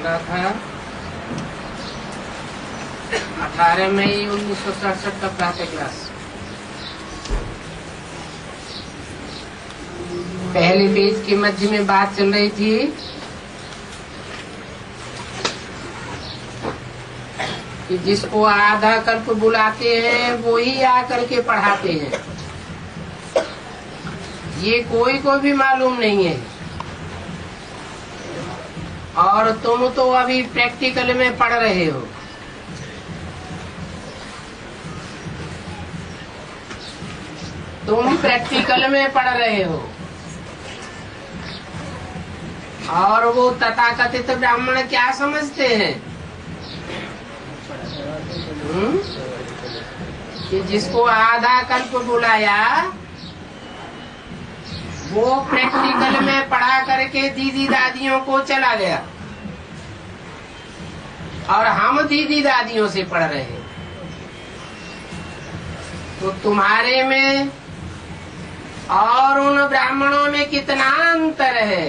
रहा था 18 मई 1967 का प्रातः क्लास। पहले पेज के मध्य में बात चल रही थी कि जिसको आधा कल्प बुलाते हैं वो ही आकर के पढ़ाते हैं। ये कोई को भी मालूम नहीं है। और तुम तो अभी प्रैक्टिकल में पढ़ रहे हो। तुम प्रैक्टिकल में पढ़ रहे हो और वो तथाकथित ब्राह्मण क्या समझते हैं कि जिसको आधा कल्प बुलाया वो प्रैक्टिकल में पढ़ा करके दीदी दादियों को चला गया और हम दीदी दादियों से पढ़ रहे हैं। तो तुम्हारे में और उन ब्राह्मणों में कितना अंतर है।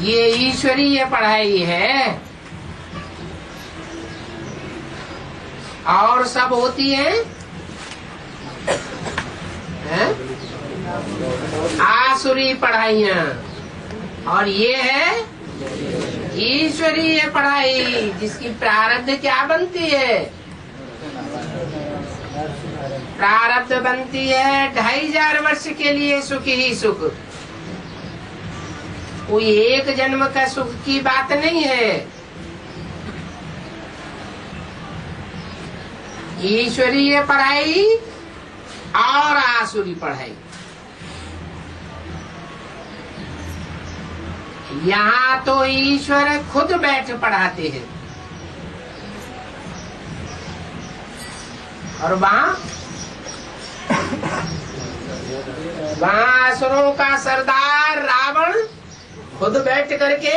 ये ईश्वरीय पढ़ाई है और सब होती है आसुरी पढ़ाइयाँ, और ये है ईश्वरीय पढ़ाई जिसकी प्रारब्ध क्या बनती है। प्रारब्ध बनती है 2500 वर्ष के लिए सुख ही सुख। कोई एक जन्म का सुख की बात नहीं है। ईश्वरीय पढ़ाई और आसुरी पढ़ाई। यहाँ तो ईश्वर खुद बैठ पढ़ाते हैं और वहाँ असुरों का सरदार रावण खुद बैठ करके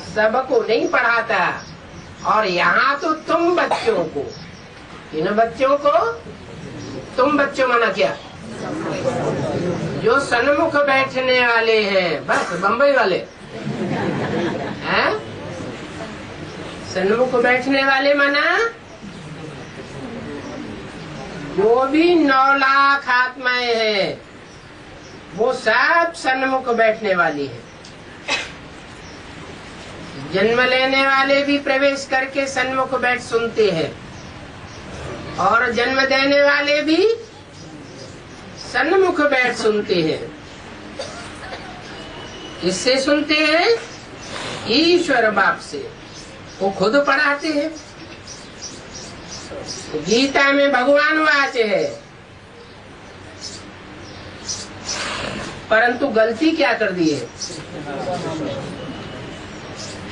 सबको नहीं पढ़ाता। और यहाँ तो तुम बच्चों को, इन बच्चों को, तुम बच्चों माना क्या, जो सन्मुख बैठने वाले हैं, बस बम्बई वाले हैं। सन्मुख बैठने वाले माना जो भी 9 लाख आत्माएं हैं वो सब सन्मुख बैठने वाली है। जन्म लेने वाले भी प्रवेश करके सन्मुख बैठ सुनते हैं और जन्म देने वाले भी सन्मुख बैठ सुनते हैं। किससे सुनते हैं? ईश्वर बाप से। वो खुद पढ़ाते हैं। गीता में भगवान वाच है, परंतु गलती क्या कर दी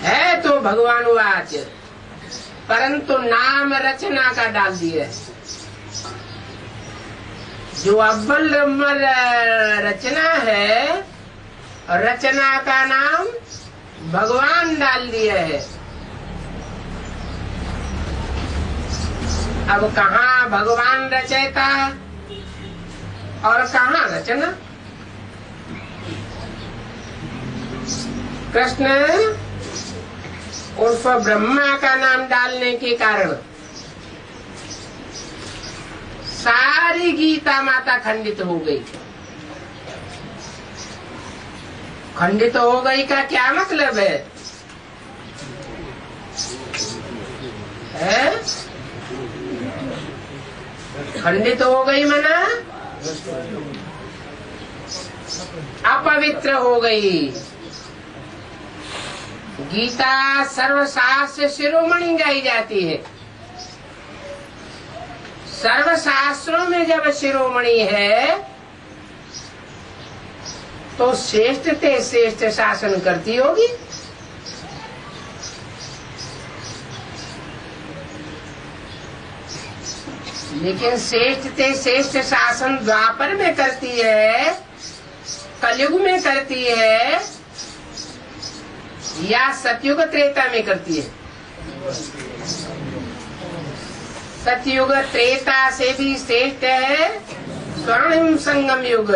है तो भगवान वाच, परंतु नाम रचना का डाल दिया। जो अव्वल नंबर रचना है, रचना का नाम भगवान डाल दिया है। अब कहाँ भगवान रचयिता और कहाँ रचना। कृष्ण उर्फ ब्रह्मा का नाम डालने के कारण सारी गीता माता खंडित हो गई। खंडित हो गई का क्या मतलब है? खंडित हो गई मना अपवित्र हो गई। गीता सर्वशास्त्र शिरोमणि गाई जाती है। सर्वशास्त्रों में जब शिरोमणि है तो श्रेष्ठ ते श्रेष्ठ शासन करती होगी। लेकिन श्रेष्ठ ते श्रेष्ठ शासन द्वापर में करती है, कलयुग में करती है या सतयुग त्रेता में करती है? सतयुग त्रेता से भी श्रेष्ठ है स्वर्णिम संगम युग।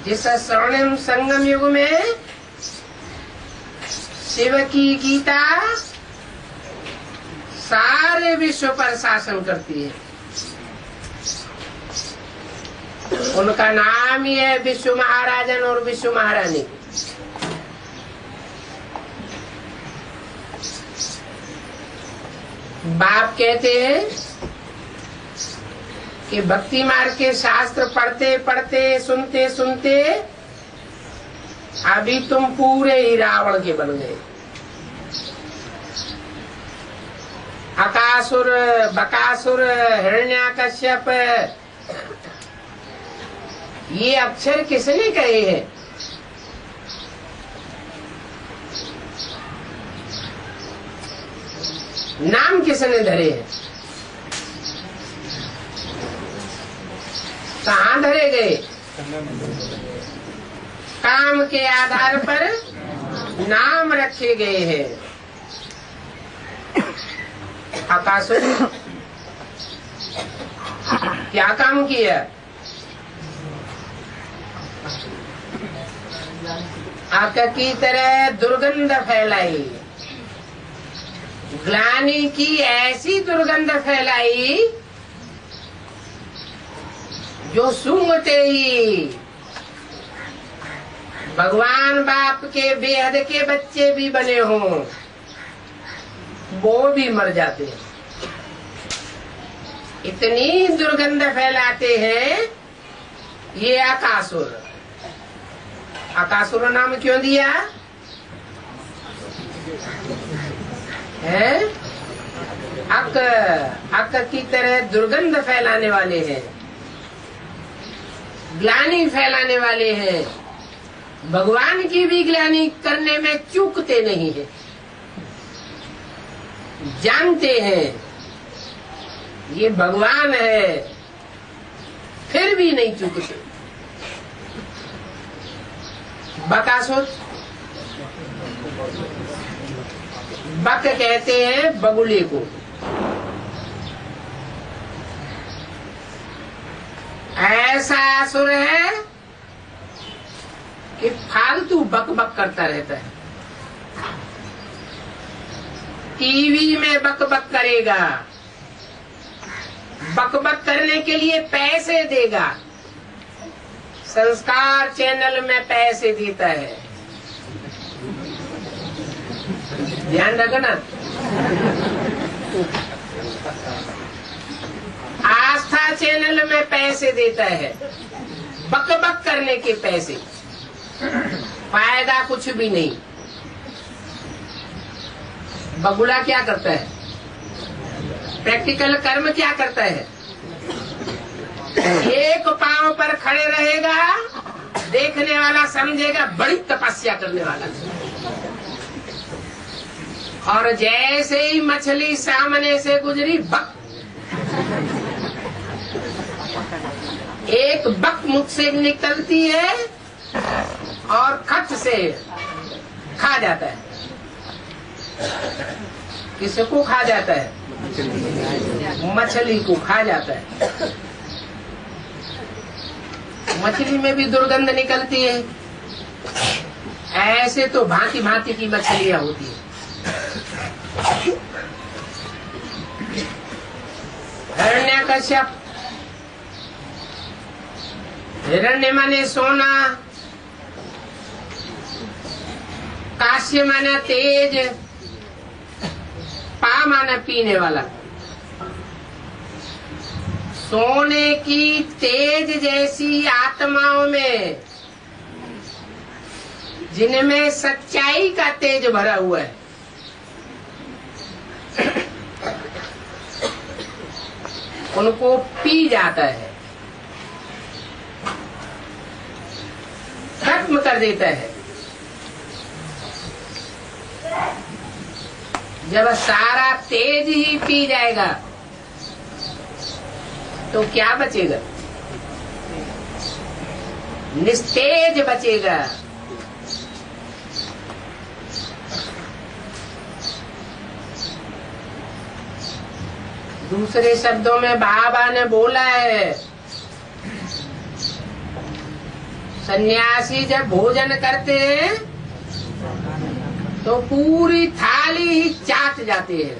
इस स्वर्णिम संगम युग में शिव की गीता सारे विश्व पर शासन करती है। उनका नाम ही है विश्व महाराजन और विश्व महारानी। बाप कहते हैं कि भक्ति मार्ग के शास्त्र पढ़ते पढ़ते सुनते सुनते अभी तुम पूरे ही रावण के बन गए। अकासुर, बकासुर, हिरण्याकश्यप, ये अक्षर किसने कहे हैं? नाम किसने धरे हैं? कहाँ धरे गए? काम के आधार पर नाम रखे गए हैं। अकासुर क्या काम किया? आग की तरह दुर्गंध फैलाई, ग्लानि की ऐसी दुर्गंध फैलाई जो सूंघते ही भगवान बाप के बेहद के बच्चे भी बने हों वो भी मर जाते हैं। इतनी दुर्गंध फैलाते हैं ये अकासुर। अकासुर नाम क्यों दिया है? अक की तरह दुर्गंध फैलाने वाले हैं, ग्लानि फैलाने वाले हैं। भगवान की भी ग्लानि करने में चूकते नहीं है, जानते हैं ये भगवान है फिर भी नहीं चूकते। बकासुर, बक कहते हैं बगुले को। ऐसा असुर है कि फालतू बक बक करता रहता है। टीवी में बक बक करेगा, बक बक करने के लिए पैसे देगा, संस्कार चैनल में पैसे देता है। ध्यान रखना, आस्था चैनल में पैसे देता है, बक बक करने के पैसे, फायदा कुछ भी नहीं। बगुला क्या करता है? प्रैक्टिकल कर्म क्या करता है? एक पांव पर खड़े रहेगा, देखने वाला समझेगा बड़ी तपस्या करने वाला, और जैसे ही मछली सामने से गुजरी बक, एक बक मुख से निकलती है और खट से खा जाता है। किसको खा जाता है? मछली को खा जाता है। मछली में भी दुर्गंध निकलती है। ऐसे तो भांति भांति की मछलियां होती है। हिरण्याकश्यप, हिरण्य माने सोना, काश्य माने तेज, पा माने पीने वाला। सोने की तेज जैसी आत्माओं में, जिनमें सच्चाई का तेज भरा हुआ है, उनको पी जाता है, खत्म कर देता है। जब सारा तेज ही पी जाएगा तो क्या बचेगा? निस्तेज बचेगा। दूसरे शब्दों में बाबा ने बोला है, सन्यासी जब भोजन करते हैं तो पूरी थाली ही चाट जाते हैं,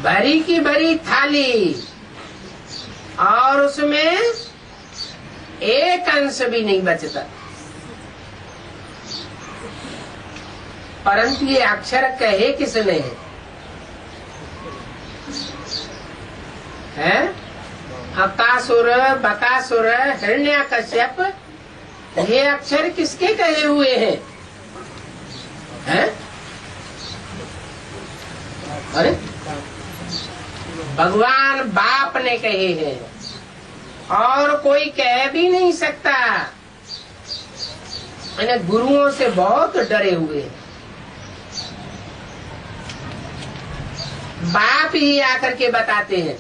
भरी की भरी थाली, और उसमें एक अंश भी नहीं बचता। परंतु ये अक्षर कहे किसने है? अकासुर, बकासुर, हिरण्यकश्यप, ये अक्षर किसके कहे हुए हैं? अरे भगवान बाप ने कहे हैं, और कोई कह भी नहीं सकता। इन्हें गुरुओं से बहुत डरे हुए हैं। बाप ही आकर के बताते हैं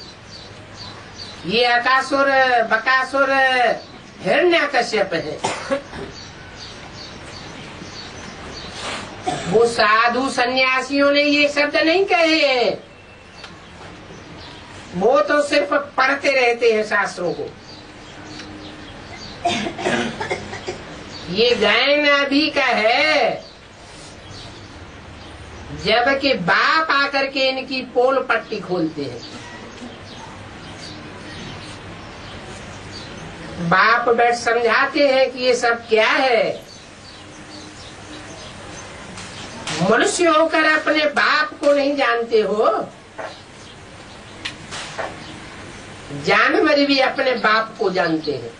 ये अकासुर, बकासुर, हिरण्यकश्यप है। वो साधु सन्यासियों ने ये शब्द नहीं कहे हैं, वो तो सिर्फ पढ़ते रहते हैं शास्त्रों को। ये गायन अभी का है, जबकि बाप आकर के इनकी पोल पट्टी खोलते हैं। बाप बैठ समझाते हैं कि ये सब क्या है। मनुष्य होकर अपने बाप को नहीं जानते हो, जानवर भी अपने बाप को जानते हैं।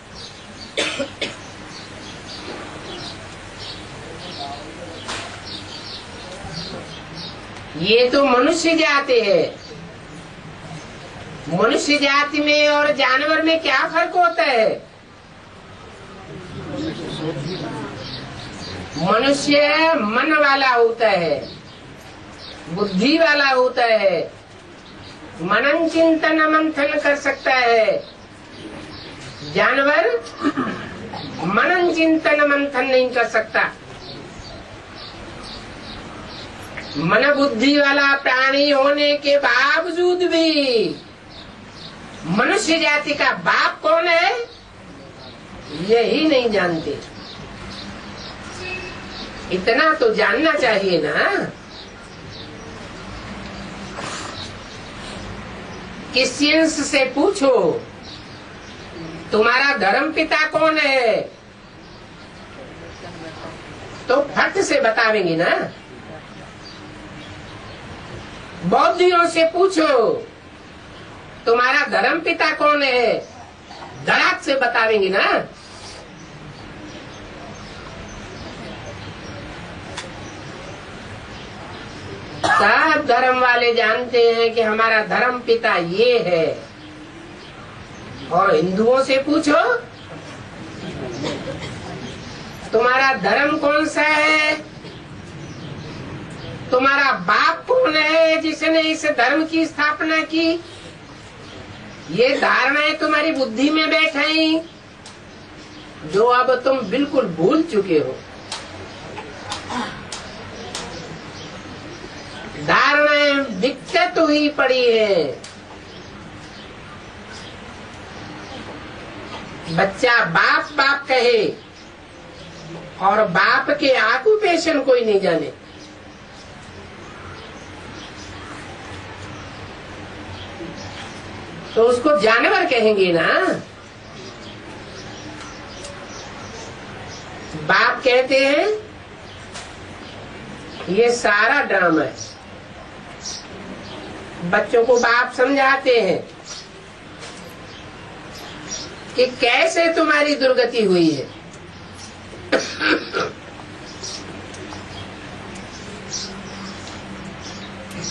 ये तो मनुष्य जाति है। मनुष्य जाति में और जानवर में क्या फर्क होता है? मनुष्य मन वाला होता है, बुद्धि वाला होता है, मनन चिंतन मंथन कर सकता है। जानवर मनन चिंतन मंथन नहीं कर सकता। मन बुद्धि वाला प्राणी होने के बावजूद भी मनुष्य जाति का बाप कौन है यही नहीं जानते। इतना तो जानना चाहिए ना। क्रिश्चियंस से पूछो तुम्हारा धर्म पिता कौन है, तो फट से बतावेंगे ना। बौद्धियों से पूछो तुम्हारा धर्म पिता कौन है, धड़ाक से बतावेंगे ना। सब धर्म वाले जानते हैं कि हमारा धर्म पिता ये है। और हिंदुओं से पूछो तुम्हारा धर्म कौन सा है, तुम्हारा बाप कौन है जिसने इस धर्म की स्थापना की। ये धारणाएं तुम्हारी बुद्धि में बैठाई जो अब तुम बिल्कुल भूल चुके हो। धारणाएं विकसित हुई पड़ी है। बच्चा बाप बाप कहे और बाप के ऑक्यूपेशन कोई नहीं जाने। तो उसको जानवर कहेंगे ना। बाप कहते हैं ये सारा ड्रामा है। बच्चों को बाप समझाते हैं कि कैसे तुम्हारी दुर्गति हुई है।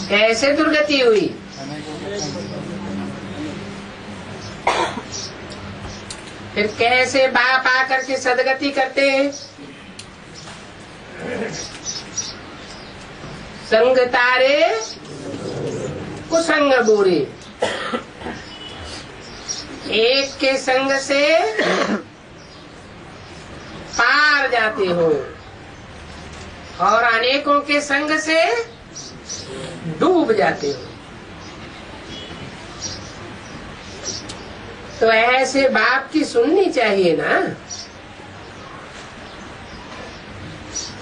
कैसे दुर्गति हुई। फिर कैसे बाप आकर के सदगति करते हैं। संग तारे कुसंग बुरे, एक के संग से पार जाते हो और अनेकों के संग से डूब जाते हो। तो ऐसे बाप की सुननी चाहिए ना,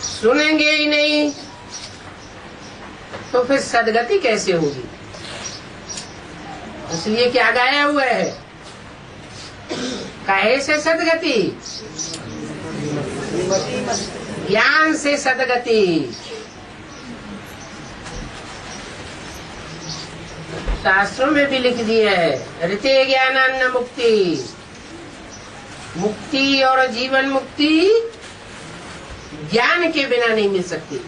सुनेंगे ही नहीं तो फिर सदगति कैसे होगी। इसलिए क्या गाया हुआ है, काहे से सदगति, ज्ञान से सदगति। शास्त्रों में भी लिख दिया है, ऋते ज्ञानान्न मुक्ति, मुक्ति और जीवन मुक्ति ज्ञान के बिना नहीं मिल सकती।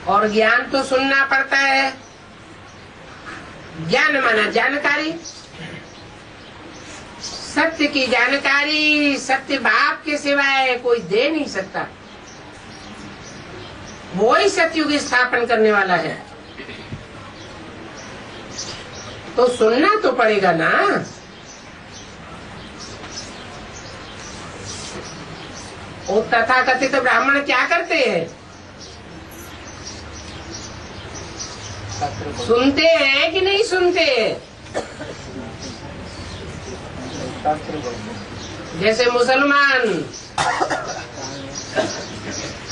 और ज्ञान तो सुनना पड़ता है। ज्ञान माना जानकारी, सत्य की जानकारी सत्य बाप के सिवाय कोई दे नहीं सकता। वो ही सतयुग स्थापन करने वाला है, तो सुनना तो पड़ेगा ना। वो तथाकथित ब्राह्मण क्या करते हैं, सुनते हैं कि नहीं सुनते। जैसे मुसलमान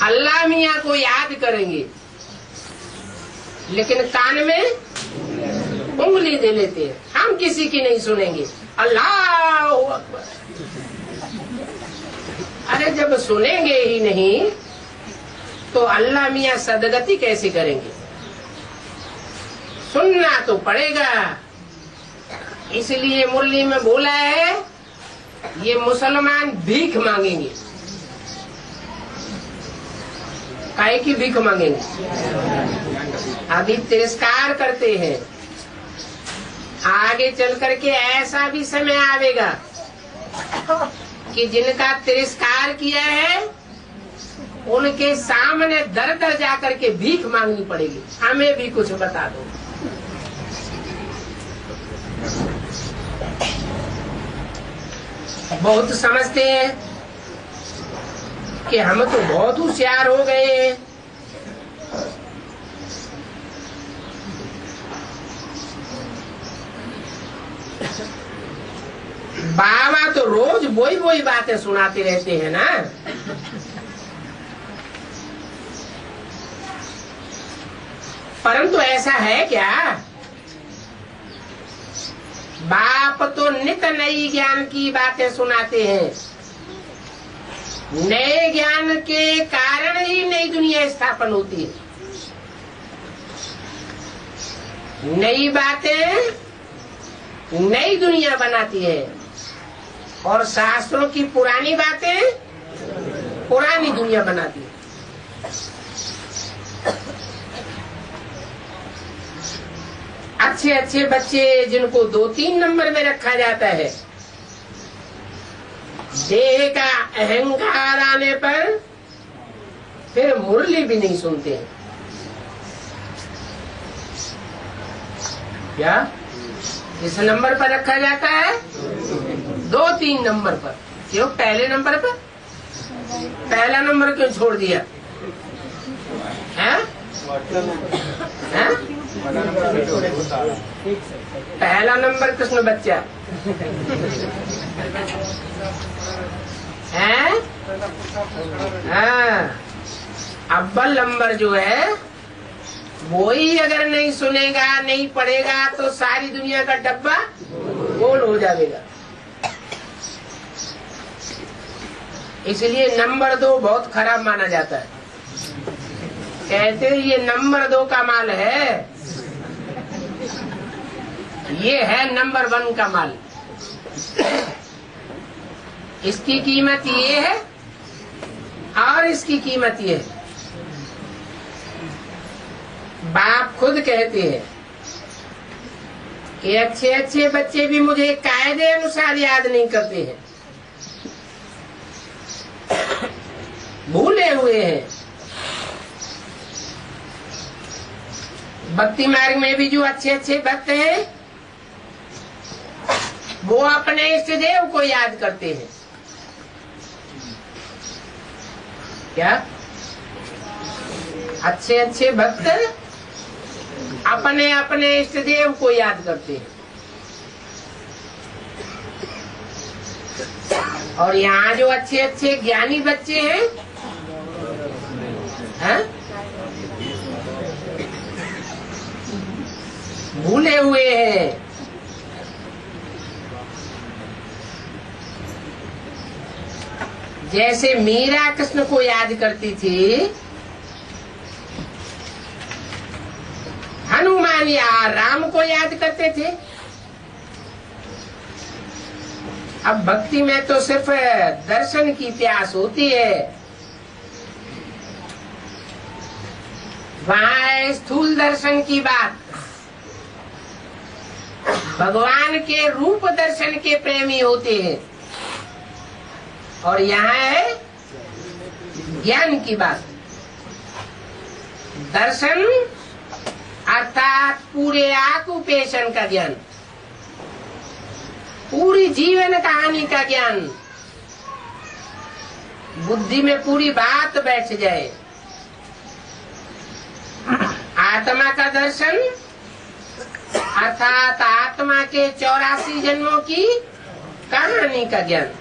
अल्लाह मियाँ को याद करेंगे लेकिन कान में उंगली दे लेते हैं, हम किसी की नहीं सुनेंगे। अल्लाह अकबर। अरे जब सुनेंगे ही नहीं तो अल्लाह मियाँ सदगति कैसे करेंगे। सुनना तो पड़ेगा। इसलिए मुरली में बोला है ये मुसलमान भीख मांगेंगे। काहे की भीख मांगेंगे, अभी तिरस्कार करते हैं। आगे चल करके ऐसा भी समय आवेगा कि जिनका तिरस्कार किया है उनके सामने दर दर जाकर के भीख मांगनी पड़ेगी, हमें भी कुछ बता दो। बहुत समझते हैं कि हम तो बहुत होशियार हो गए। बाबा तो रोज वही बातें सुनाते रहते हैं ना। परंतु ऐसा है क्या, बाप तो नित नई ज्ञान की बातें सुनाते हैं। नए ज्ञान के कारण ही नई दुनिया स्थापन होती है। नई बातें नई दुनिया बनाती है और शास्त्रों की पुरानी बातें पुरानी दुनिया बनाती है। अच्छे अच्छे बच्चे जिनको 2-3 नंबर में रखा जाता है, देह का अहंकार आने पर फिर मुरली भी नहीं सुनते हैं। क्या इस नंबर पर रखा जाता है, 2-3 नंबर पर। क्यों पहले नंबर पर, पहला नंबर क्यों छोड़ दिया है? पहला नंबर कृष्ण बच्चा है। हाँ, अव्वल नंबर जो है वो ही अगर नहीं सुनेगा नहीं पढ़ेगा तो सारी दुनिया का डब्बा गोल हो जाएगा। इसलिए नंबर 2 बहुत खराब माना जाता है। कहते हैं ये नंबर 2 का माल है, ये है नंबर 1 का माल। इसकी कीमत ये है और इसकी कीमत ये है। बाप खुद कहते हैं कि अच्छे अच्छे बच्चे भी मुझे कायदे अनुसार याद नहीं करते हैं, भूले हुए हैं। भक्ति मार्ग में भी जो अच्छे अच्छे भक्त हैं वो अपने इष्ट देव को याद करते हैं। क्या अच्छे अच्छे भक्त अपने अपने इष्ट देव को याद करते हैं। और यहाँ जो अच्छे अच्छे ज्ञानी बच्चे हैं, भूले हुए हैं। जैसे मीरा कृष्ण को याद करती थी, हनुमान या राम को याद करते थे। अब भक्ति में तो सिर्फ दर्शन की प्यास होती है। वहाँ है स्थूल दर्शन की बात। भगवान के रूप दर्शन के प्रेमी होते हैं, और यहाँ है ज्ञान की बात। दर्शन अर्थात पूरे आकुपेशन का ज्ञान, पूरी जीवन कहानी का ज्ञान, बुद्धि में पूरी बात बैठ जाए। आत्मा का दर्शन अर्थात आत्मा के 84 जन्मों की कहानी का ज्ञान।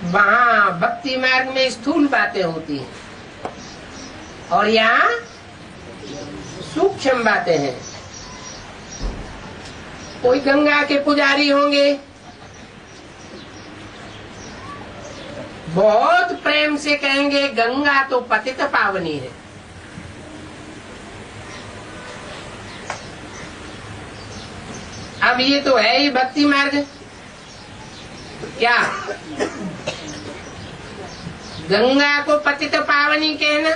वहाँ भक्ति मार्ग में स्थूल बातें होती हैं, और यहाँ सूक्ष्म बातें हैं। कोई गंगा के पुजारी होंगे, बहुत प्रेम से कहेंगे गंगा तो पतित पावनी है। अब ये तो है ही भक्ति मार्ग। क्या गंगा को पतित पावनी कहना?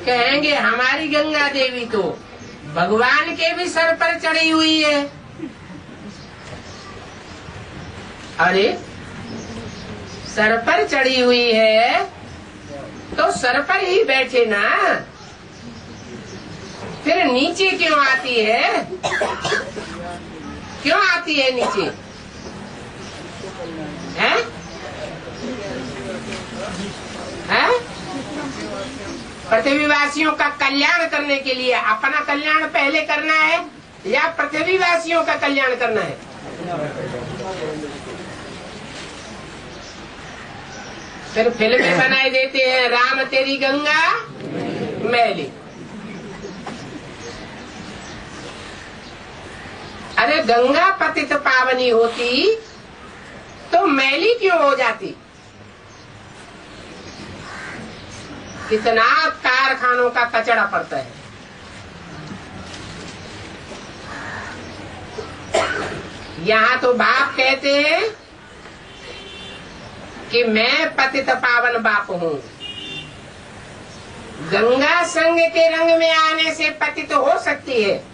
कहेंगे हमारी गंगा देवी तो भगवान के भी सर पर चढ़ी हुई है। अरे सर पर चढ़ी हुई है तो सर पर ही बैठे ना, फिर नीचे क्यों आती है? क्यों आती है नीचे? हैं? हैं? पृथ्वीवासियों का कल्याण करने के लिए अपना कल्याण पहले करना है या पृथ्वीवासियों का कल्याण करना है? फिर फिल्में बनाए देते हैं, राम तेरी गंगा मैली। अरे गंगा पतित पावनी होती तो मैली क्यों हो जाती? कितना कारखानों का कचरा पड़ता है। यहाँ तो बाप कहते हैं कि मैं पतित पावन बाप हूँ। गंगा संग के रंग में आने से पतित हो सकती है,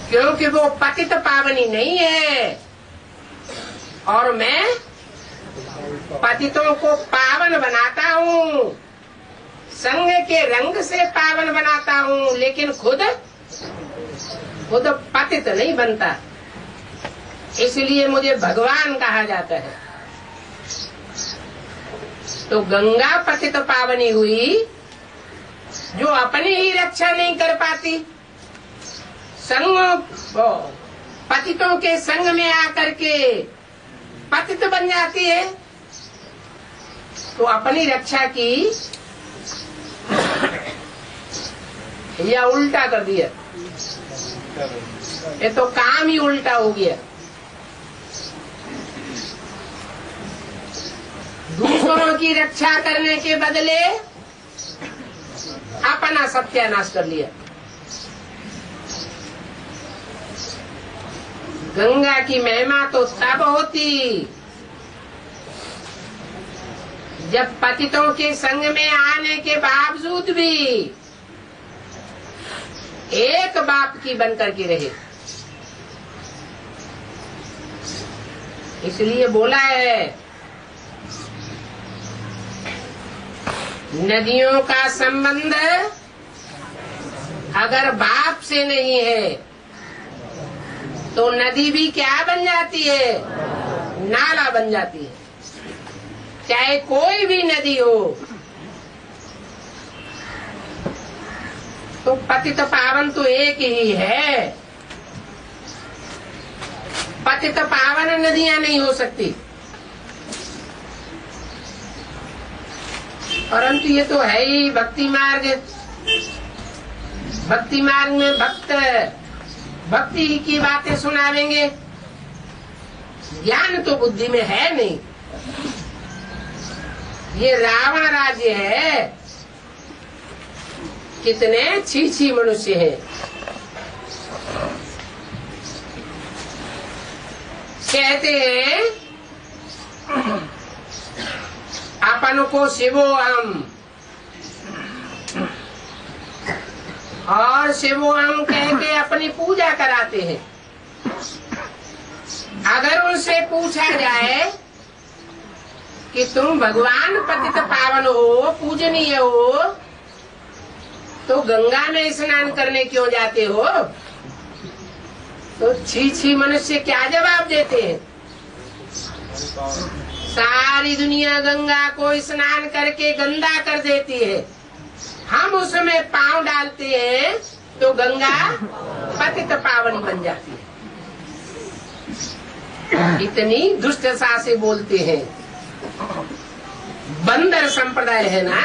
क्योंकि वो पतित पावनी नहीं है, और मैं पतितों को पावन बनाता हूँ, संग के रंग से पावन बनाता हूँ, लेकिन खुद पतित नहीं बनता। इसलिए मुझे भगवान कहा जाता है। तो गंगा पतित पावनी हुई जो अपनी ही रक्षा नहीं कर पाती, संग पतितों के संग में आकर के पतित बन जाती है, तो अपनी रक्षा की या उल्टा कर दिया। ये तो काम ही उल्टा हो गया। दूसरों की रक्षा करने के बदले अपना सत्यानाश कर लिया। गंगा की महिमा तो तब होती जब पतितों के संग में आने के बावजूद भी एक बाप की बनकर के रहे। इसलिए बोला है, नदियों का संबंध अगर बाप से नहीं है तो नदी भी क्या बन जाती है? नाला बन जाती है। चाहे कोई भी नदी हो, तो पतित पावन तो एक ही है। पतित पावन नदियां नहीं हो सकती। परंतु ये तो है ही भक्ति मार्ग। भक्ति मार्ग में भक्त भक्ति की बातें सुनावेंगे, ज्ञान तो बुद्धि में है नहीं। ये रावण राज्य है, कितने छी मनुष्य हैं। कहते हैं अपन को शिवो हम, और शिवो हम कह के अपनी पूजा कराते हैं। अगर उनसे पूछा जाए कि तुम भगवान पतित पावन हो, पूजनीय हो, तो गंगा में स्नान करने क्यों जाते हो? तो छी मनुष्य क्या जवाब देते हैं? सारी दुनिया गंगा को स्नान करके गंदा कर देती है, हम उसमें पांव डालते हैं तो गंगा पतित पावन बन जाती है। इतनी दुष्टता से बोलते हैं। बंदर संप्रदाय है ना।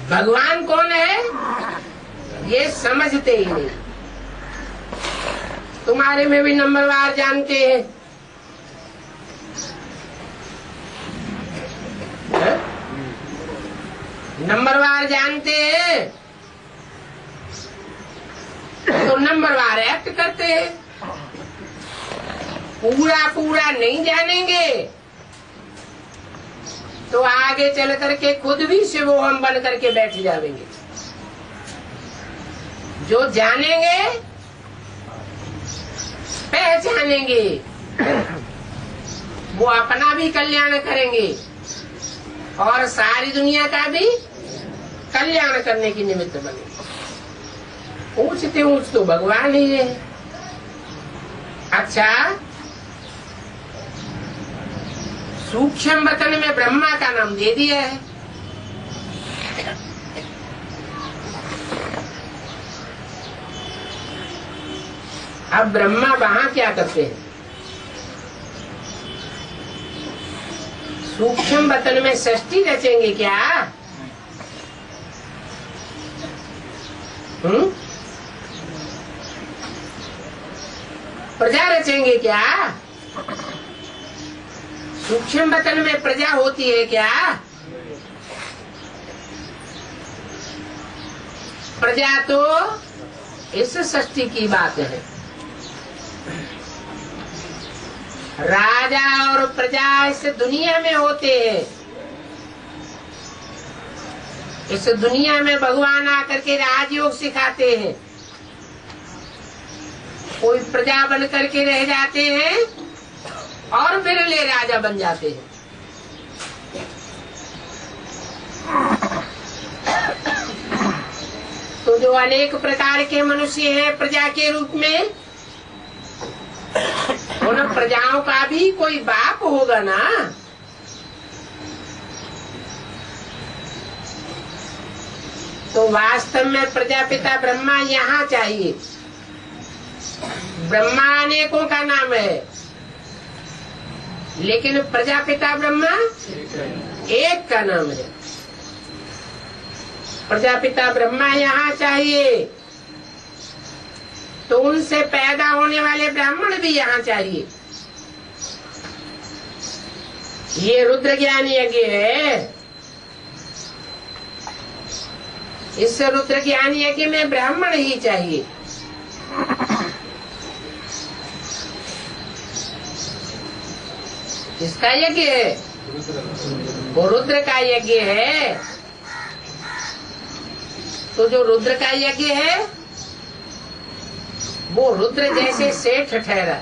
भगवान कौन है ये समझते ही नहीं। तुम्हारे में भी नंबरवार जानते हैं, नंबरवार जानते हैं तो नंबरवार एक्ट करते हैं। पूरा नहीं जानेंगे तो आगे चल करके खुद भी शिवोहम बन करके बैठ जाएंगे। जो जानेंगे पहचानेंगे वो अपना भी कल्याण करेंगे और सारी दुनिया का भी कल्याण करने की निमित्त बने। ऊंचते ऊंच तो भगवान ही है। अच्छा, सूक्ष्म वतन में ब्रह्मा का नाम दे दिया है। अब ब्रह्मा वहां क्या करते हैं? सूक्ष्म वतन में सृष्टि रचेंगे क्या? प्रजा रचेंगे क्या? सूक्ष्म वतन में प्रजा होती है क्या? प्रजा तो इस सृष्टि की बात है। राजा और प्रजा इस दुनिया में होते हैं। इस दुनिया में भगवान आकर के राजयोग सिखाते हैं। कोई प्रजा बन करके रह जाते हैं और बिरले राजा बन जाते हैं। तो जो अनेक प्रकार के मनुष्य हैं प्रजा के रूप में, उन प्रजाओं का भी कोई बाप होगा ना। तो वास्तव में प्रजापिता ब्रह्मा यहाँ चाहिए। ब्रह्मा अनेकों का नाम है, लेकिन प्रजापिता ब्रह्मा एक का नाम है। प्रजापिता ब्रह्मा यहाँ चाहिए तो उनसे पैदा होने वाले ब्राह्मण भी यहाँ चाहिए। ये रुद्र ज्ञान यज्ञ है। इस रुद्र ज्ञान यज्ञ में ब्राह्मण ही चाहिए। इसका यज्ञ है, वो रुद्र का यज्ञ है। तो जो रुद्र का यज्ञ है वो रुद्र जैसे सेठ ठहरा।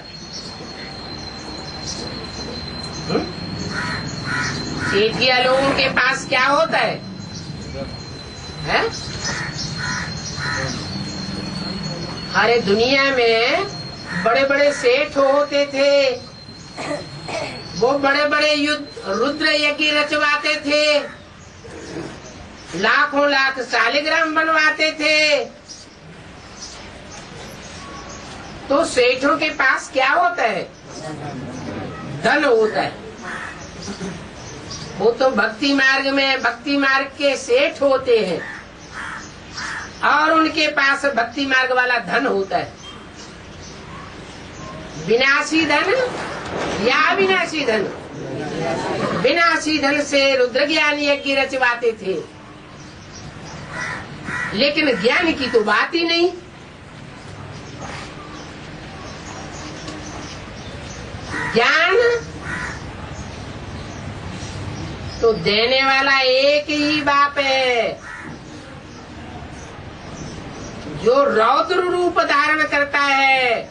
सेठिया लोगों के पास क्या होता है? अरे दुनिया में बड़े बड़े सेठ होते थे, वो बड़े बड़े रुद्र यज्ञ रचवाते थे, लाखों लाख शालिग्राम बनवाते थे। तो सेठों के पास क्या होता है? धन होता है। वो तो भक्ति मार्ग के सेठ होते हैं और उनके पास भक्ति मार्ग वाला धन होता है। विनाशी धन या अविनाशी धन? विनाशी धन से रुद्र ज्ञान यज्ञ रचवाते थे, लेकिन ज्ञान की तो बात ही नहीं। ज्ञान तो देने वाला एक ही बाप है, जो रौद्र रूप धारण करता है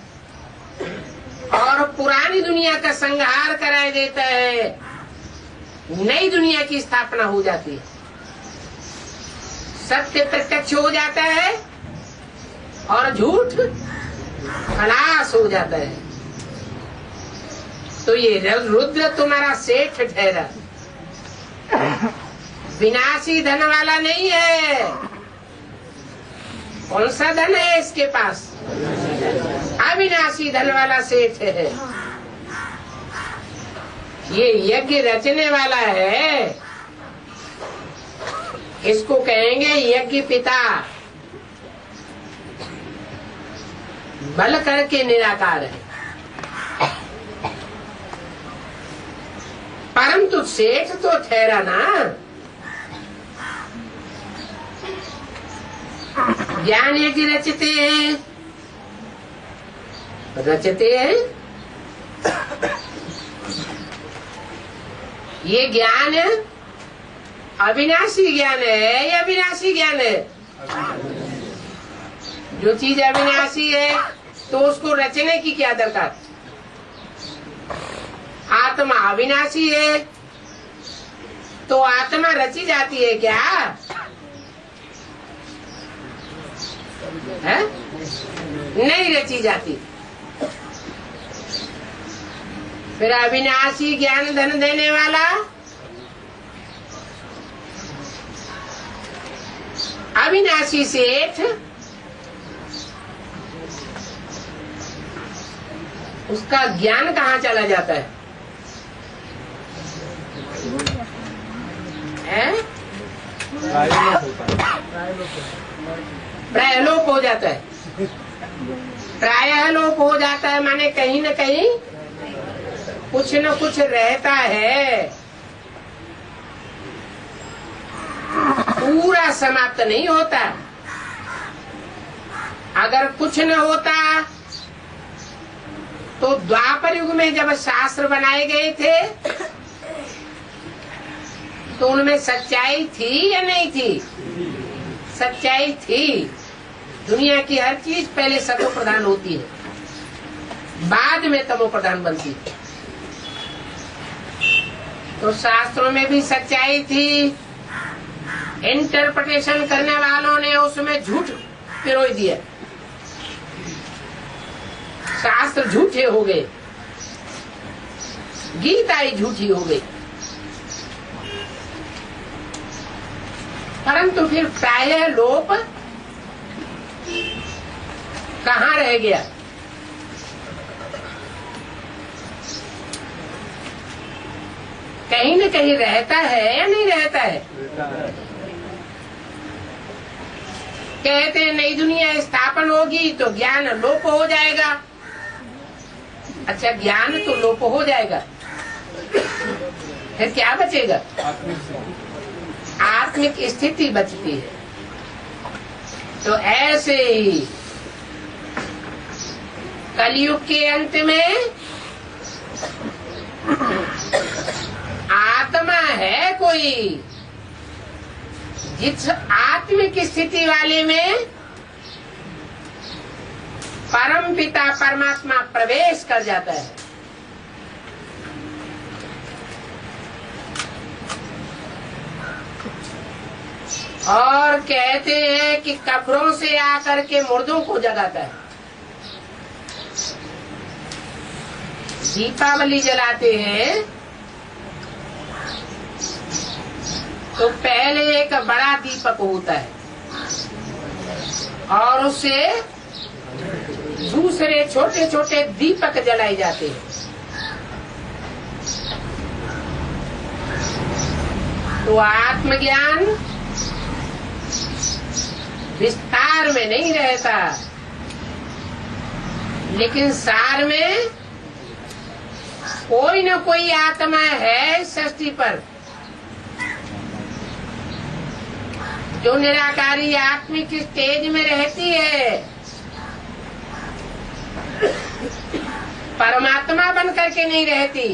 और पुरानी दुनिया का संहार कराए देता है। नई दुनिया की स्थापना हो जाती है, सत्य प्रत्यक्ष हो जाता है और झूठ खलास हो जाता है। तो ये रुद्र तुम्हारा सेठ ठहरा, विनाशी धन वाला नहीं है। कौन सा धन है इसके पास? अविनाशी धन वाला सेठ है। ये यज्ञ रचने वाला है, इसको कहेंगे यज्ञ पिता। बल करके निराकार है, परंतु सेठ तो ठहरा ना। ज्ञान यज्ञ रचते हैं। ये ज्ञान अविनाशी ज्ञान है या विनाशी ज्ञान है? जो चीज अविनाशी है तो उसको रचने की क्या दरकार? आत्मा अविनाशी है तो आत्मा रची जाती है क्या? है? नहीं रची जाती। फिर अविनाशी ज्ञान धन देने वाला अविनाशी सेठ, उसका ज्ञान कहाँ चला जाता है? प्रायलोप हो जाता है। प्रायः लोप हो जाता है माने कहीं न कहीं कुछ न कुछ रहता है, पूरा समाप्त नहीं होता। अगर कुछ न होता तो द्वापर युग में जब शास्त्र बनाए गए थे तो उनमें सच्चाई थी या नहीं थी? सच्चाई थी। दुनिया की हर चीज पहले सतो प्रधान होती है, बाद में तमो प्रधान बनती है। तो शास्त्रों में भी सच्चाई थी, इंटरप्रिटेशन करने वालों ने उसमें झूठ पिरोई दिया, शास्त्र झूठे हो गए, गीता ही झूठी हो गई। परंतु फिर प्रायः लोप कहाँ रह गया? कहीं न कहीं रहता है या नहीं रहता है? कहते हैं नई दुनिया स्थापन होगी तो ज्ञान लोप हो जाएगा। अच्छा, ज्ञान तो लोप हो जाएगा, फिर क्या बचेगा? आत्मिक स्थिति बचती है। तो ऐसे ही कलयुग के अंत में आत्मा है कोई, जिस आत्मिक स्थिति वाले में परम पिता परमात्मा प्रवेश कर जाता है। और कहते हैं कि कब्रों से आकर के मुर्दों को जगाता है। दीपावली जलाते हैं तो पहले एक बड़ा दीपक होता है और उससे दूसरे छोटे छोटे दीपक जलाए जाते हैं। तो आत्मज्ञान विस्तार में नहीं रहता, लेकिन सार में कोई न कोई आत्मा है सृष्टि पर जो निराकारी आत्मिक स्टेज में रहती है, परमात्मा बन करके नहीं रहती।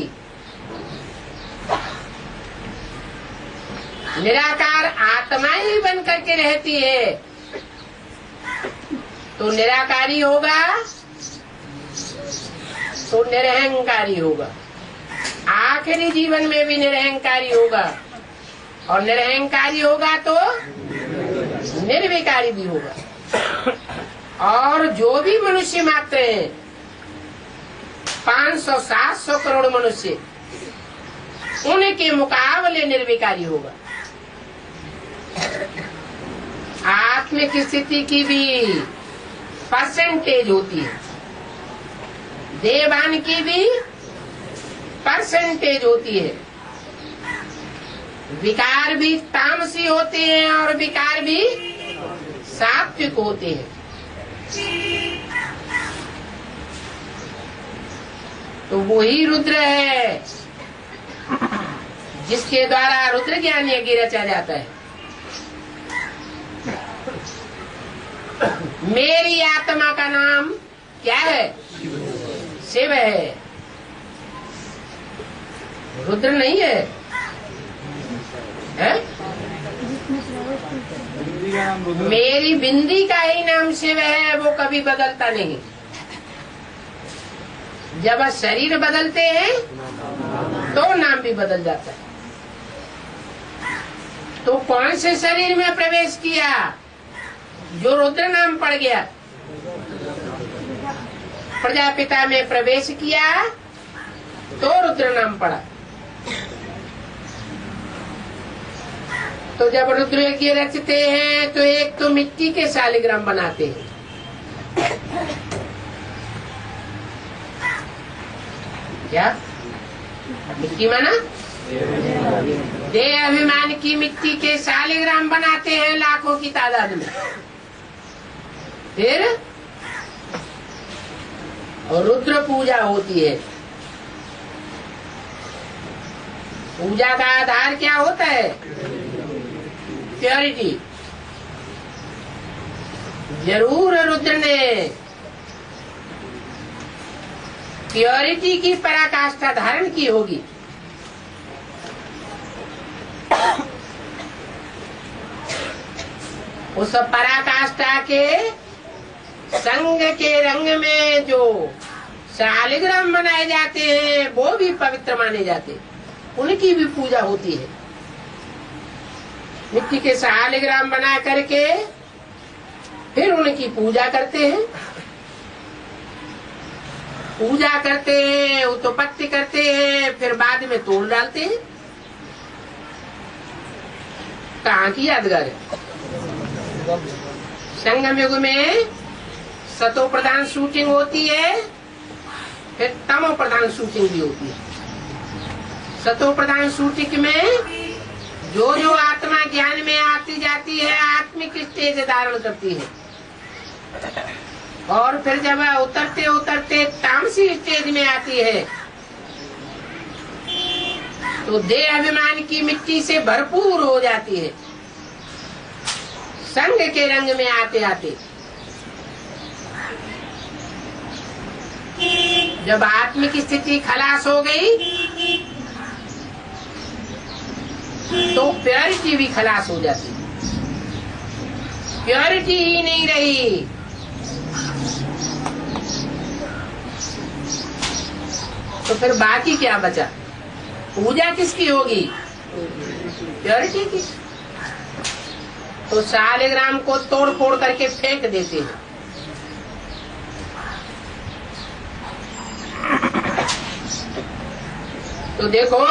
निराकार आत्मा ही बन करके रहती है। तो निराकारी होगा तो निरहंकारी होगा, आखिरी जीवन में भी निरहंकारी होगा, और निरहंकारी होगा तो निर्विकारी भी होगा। और जो भी मनुष्य मात्र हैं, 500-700 करोड़ मनुष्य, उनके मुकाबले निर्विकारी होगा। आत्मिक स्थिति की भी परसेंटेज होती है, देवान की भी परसेंटेज होती है। विकार भी तामसी होते हैं और विकार भी सात्विक होते हैं। तो वही रुद्र है जिसके द्वारा रुद्र ज्ञान यज्ञ रचा जाता है। मेरी आत्मा का नाम क्या है? शिव है, रुद्र नहीं है, है? मेरी बिंदी का ही नाम शिव है, वो कभी बदलता नहीं। जब शरीर बदलते हैं तो नाम भी बदल जाता है। तो कौन से शरीर में प्रवेश किया जो रुद्र नाम पड़ गया? प्रजापिता में प्रवेश किया तो रुद्र नाम पड़ा। तो जब रुद्र यज्ञ रचते हैं तो एक तो मिट्टी के शालिग्राम बनाते हैं, क्या मिट्टी माना देह अभिमान की मिट्टी के शालिग्राम बनाते हैं लाखों की तादाद में। फिर और रुद्र पूजा होती है। पूजा का आधार क्या होता है? प्योरिटी। जरूर रुद्र ने प्योरिटी की पराकाष्ठा धारण की होगी। उस पराकाष्ठा के संग के रंग में जो शालिग्राम बनाए जाते हैं वो भी पवित्र माने जाते हैं, उनकी भी पूजा होती है। मिट्टी के शालिग्राम बना करके फिर उनकी पूजा करते हैं, पूजा करते हैं, उत्पत्ति करते हैं, फिर बाद में तोड़ डालते हैं। कहाँ की यादगार है? संगम युग में सतो प्रधान शूटिंग होती है, फिर तमो प्रधान शूटिंग भी होती है। सतो प्रधान शूटिंग में जो जो आत्मा ज्ञान में आती जाती है आत्मिक स्टेज धारण करती है, और फिर जब उतरते उतरते तामसी स्टेज में आती है तो देह अभिमान की मिट्टी से भरपूर हो जाती है। संग के रंग में आते आते जब आत्मिक स्थिति खलास हो गई तो प्योरिटी भी खलास हो जाती। प्योरिटी ही नहीं रही तो फिर बाकी क्या बचा? पूजा किसकी होगी? प्योरिटी की। तो शालिग्राम को तोड़ फोड़ करके फेंक देते हैं। तो देखो,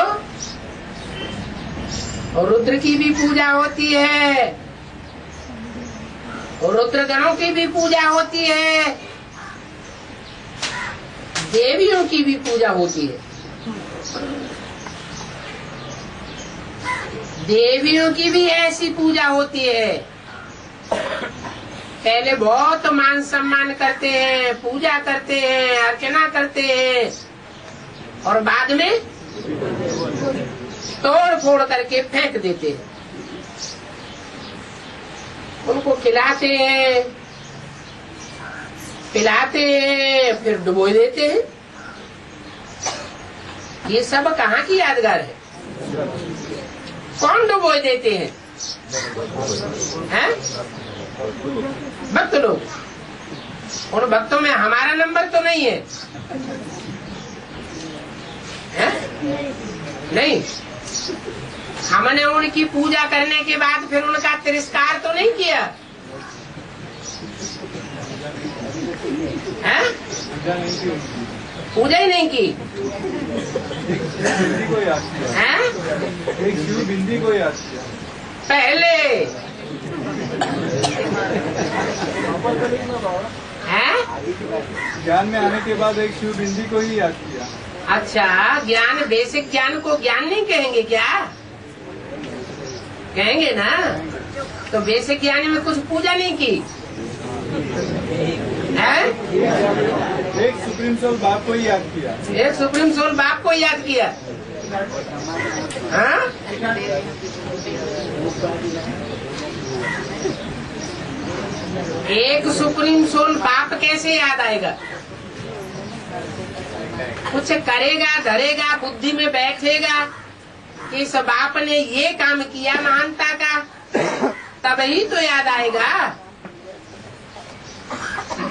और रुद्र की भी पूजा होती है, और रुद्र गणों की भी पूजा होती है, देवियों की भी पूजा होती है। देवियों की भी ऐसी पूजा होती है। पहले बहुत मान सम्मान करते हैं, पूजा करते हैं, अर्चना करते हैं, और बाद में तोड़ फोड़ करके फेंक देते हैं। उनको खिलाते हैं, पिलाते हैं, फिर डुबो देते हैं। ये सब कहाँ की यादगार है? कौन डुबो देते हैं? हैं? भक्त लोग। उन भक्तों में हमारा नंबर तो नहीं है, है? नहीं। हमने उनकी पूजा करने के बाद फिर उनका तिरस्कार तो नहीं किया, है? पूजा ही नहीं की, है? एक शिव बिंदी को याद किया पहले, है? ज्ञान में आने के बाद एक शिव बिंदी को ही याद किया। अच्छा, ज्ञान, बेसिक ज्ञान को ज्ञान नहीं कहेंगे क्या? कहेंगे ना। तो बेसिक ज्ञान में कुछ पूजा नहीं की, है? एक सुप्रीम सोल बाप को ही याद किया। एक सुप्रीम सोल बाप को याद किया, हाँ? एक सुप्रीम सोल बाप कैसे याद आएगा? कुछ करेगा, धरेगा, बुद्धि में बैठेगा कि इस बाप ने ये काम किया महानता का, तभी तो याद आएगा।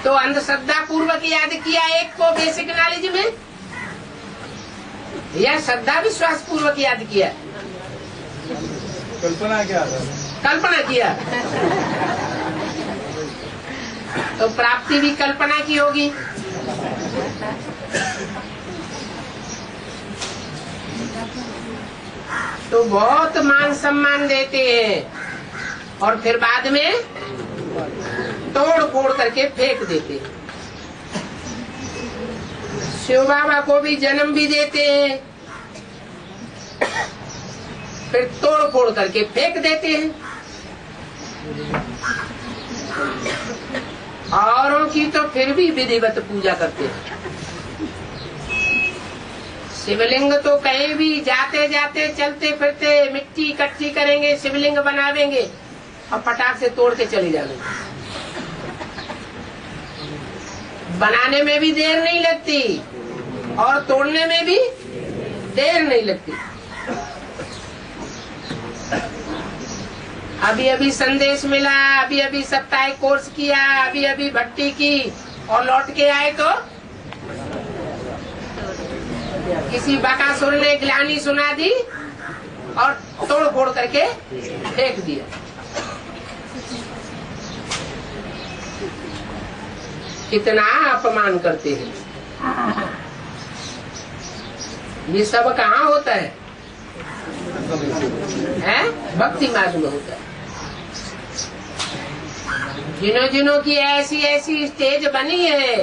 तो अंधश्रद्धा पूर्वक याद किया एक को बेसिक नॉलेज में, या श्रद्धा विश्वास पूर्वक याद किया? कल्पना क्या था? कल्पना किया। तो प्राप्ति भी कल्पना की होगी। तो बहुत मान सम्मान देते हैं और फिर बाद में तोड़ फोड़ करके फेंक देते हैं। शिव बाबा को भी जन्म भी देते हैं, फिर तोड़ फोड़ करके फेंक देते हैं। औरों की तो फिर भी विधिवत पूजा करते हैं। शिवलिंग तो कहीं भी जाते जाते चलते फिरते मिट्टी इकट्ठी करेंगे, शिवलिंग बनावेंगे और फटाक से तोड़ के चले जाएंगे। बनाने में भी देर नहीं लगती और तोड़ने में भी देर नहीं लगती। अभी अभी संदेश मिला, अभी अभी साप्ताहिक कोर्स किया, अभी अभी भट्टी की और लौट के आए तो किसी बकासुर ने ग्लानि सुना दी और तोड़ फोड़ करके फेंक दिया। कितना अपमान करते हैं। ये सब कहाँ होता है? भक्ति मार्ग में होता है। जिन्हों जिन्हों की ऐसी ऐसी स्टेज बनी है,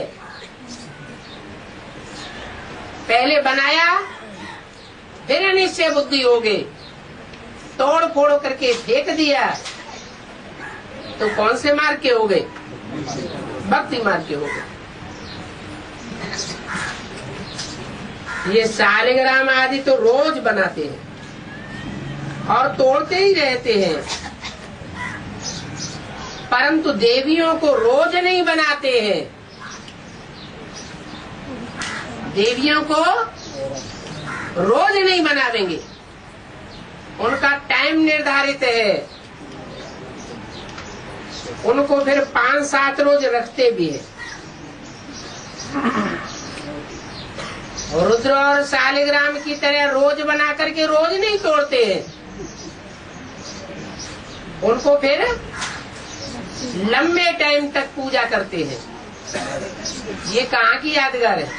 पहले बनाया फिर निश्चय बुद्धि हो गई, तोड़ फोड़ करके फेंक दिया, तो कौन से मार्ग के हो गए? भक्ति मार्ग के हो गए। ये शालिग्राम आदि तो रोज बनाते हैं और तोड़ते ही रहते हैं, परंतु देवियों को रोज नहीं बनाते हैं। देवियों को रोज नहीं बनावेंगे, उनका टाइम निर्धारित है। उनको फिर 5-7 रोज रखते भी है। रुद्र और शालिग्राम की तरह रोज बना करके रोज नहीं तोड़ते हैं। उनको फिर लंबे टाइम तक पूजा करते हैं। ये कहाँ की यादगार है?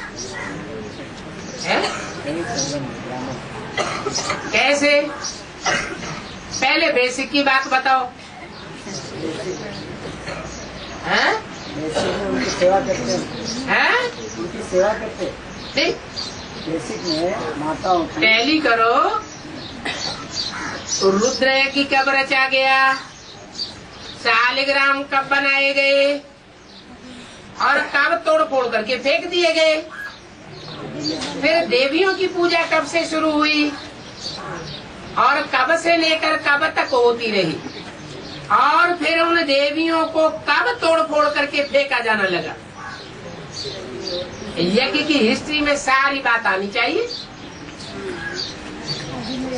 कैसे? पहले बेसिक की बात बताओ। सेवा करते हैं। हैं? उनकी सेवा करते हैं। ठीक, बेसिक में माताओं की टैली करो। रुद्र की कब रचा गया, शालिग्राम कब बनाए गए और कब तोड़ फोड़ करके फेंक दिए गए। फिर देवियों की पूजा कब से शुरू हुई और कब से लेकर कब तक होती रही और फिर उन देवियों को कब तोड़ फोड़ करके फेंका जाना लगा। यज्ञ की हिस्ट्री में सारी बात आनी चाहिए।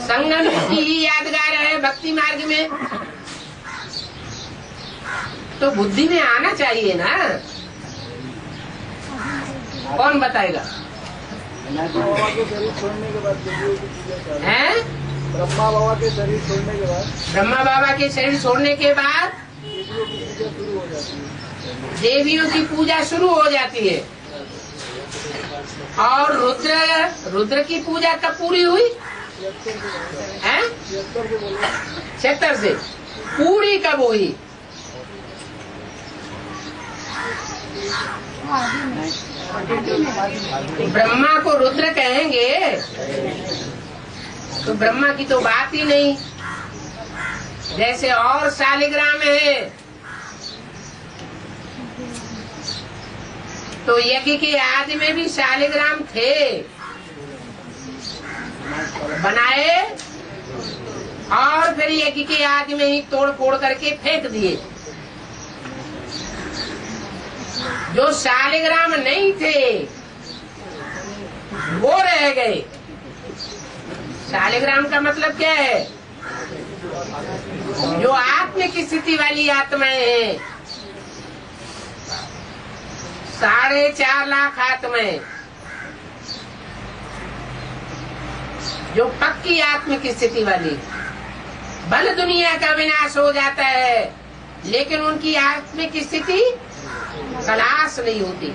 संगम की ही यादगार है भक्ति मार्ग में, तो बुद्धि में आना चाहिए ना। कौन बताएगा? ब्रह्मा बाबा के शरीर छोड़ने के बाद देवियों की पूजा चालू। हैं? ब्रह्मा बाबा के शरीर छोड़ने के बाद ब्रह्मा बाबा के शरीर छोड़ने के बाद देवियों की पूजा शुरू हो जाती है। देवियों की पूजा शुरू हो जाती है। और रुद्र की पूजा कब पूरी हुई है? 76 से पूरी कब हुई? ब्रह्मा को रुद्र कहेंगे तो ब्रह्मा की तो बात ही नहीं। जैसे और शालिग्राम है तो यज्ञ के आदि में भी शालिग्राम थे, बनाए और फिर यज्ञ के आदि में ही तोड़ फोड़ करके फेंक दिए। जो शालिग्राम नहीं थे वो रह गए। शालिग्राम का मतलब क्या है? जो आत्मिक स्थिति वाली आत्माएं हैं, 4.5 लाख आत्माएं जो पक्की आत्मिक स्थिति वाली। भले दुनिया का विनाश हो जाता है लेकिन उनकी आत्मिक स्थिति खलास नहीं होती।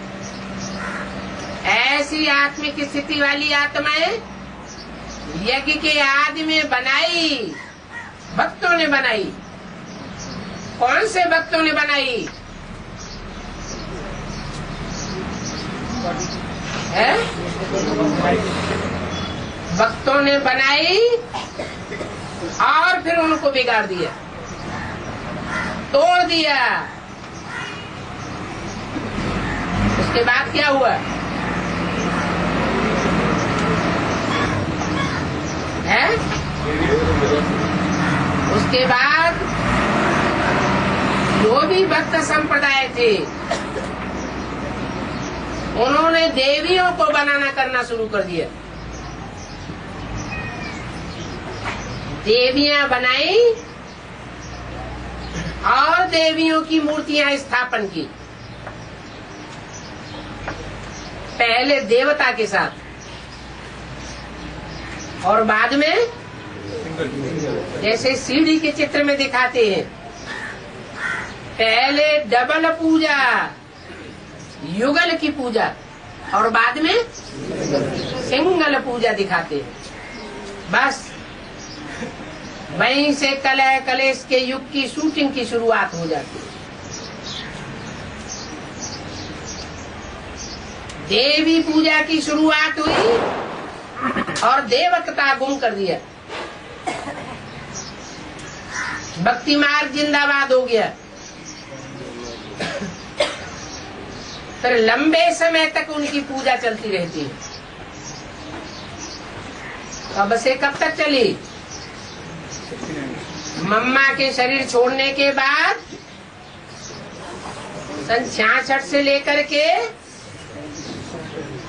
ऐसी आत्मिक स्थिति वाली आत्माएं यज्ञ के आदि में बनाई, भक्तों ने बनाई। कौन से भक्तों ने बनाई है? भक्तों ने बनाई और फिर उनको बिगाड़ दिया, तोड़ दिया। उसके बाद क्या हुआ है? उसके बाद जो भी भक्त संप्रदाय थे उन्होंने देवियों को बनाना करना शुरू कर दिया। देवियां बनाई और देवियों की मूर्तियां स्थापन की। पहले देवता के साथ और बाद में जैसे सीढ़ी के चित्र में दिखाते हैं, पहले डबल पूजा, युगल की पूजा और बाद में सिंगल पूजा दिखाते हैं। बस वहीं से कलह कलेश के युग की शूटिंग की शुरुआत हो जाती है। देवी पूजा की शुरुआत हुई और देवकता गुम कर दिया। भक्ति मार्ग जिंदाबाद हो गया। फिर लंबे समय तक उनकी पूजा चलती रहती है। कब से कब तक चली? मम्मा के शरीर छोड़ने के बाद सन 66 से लेकर के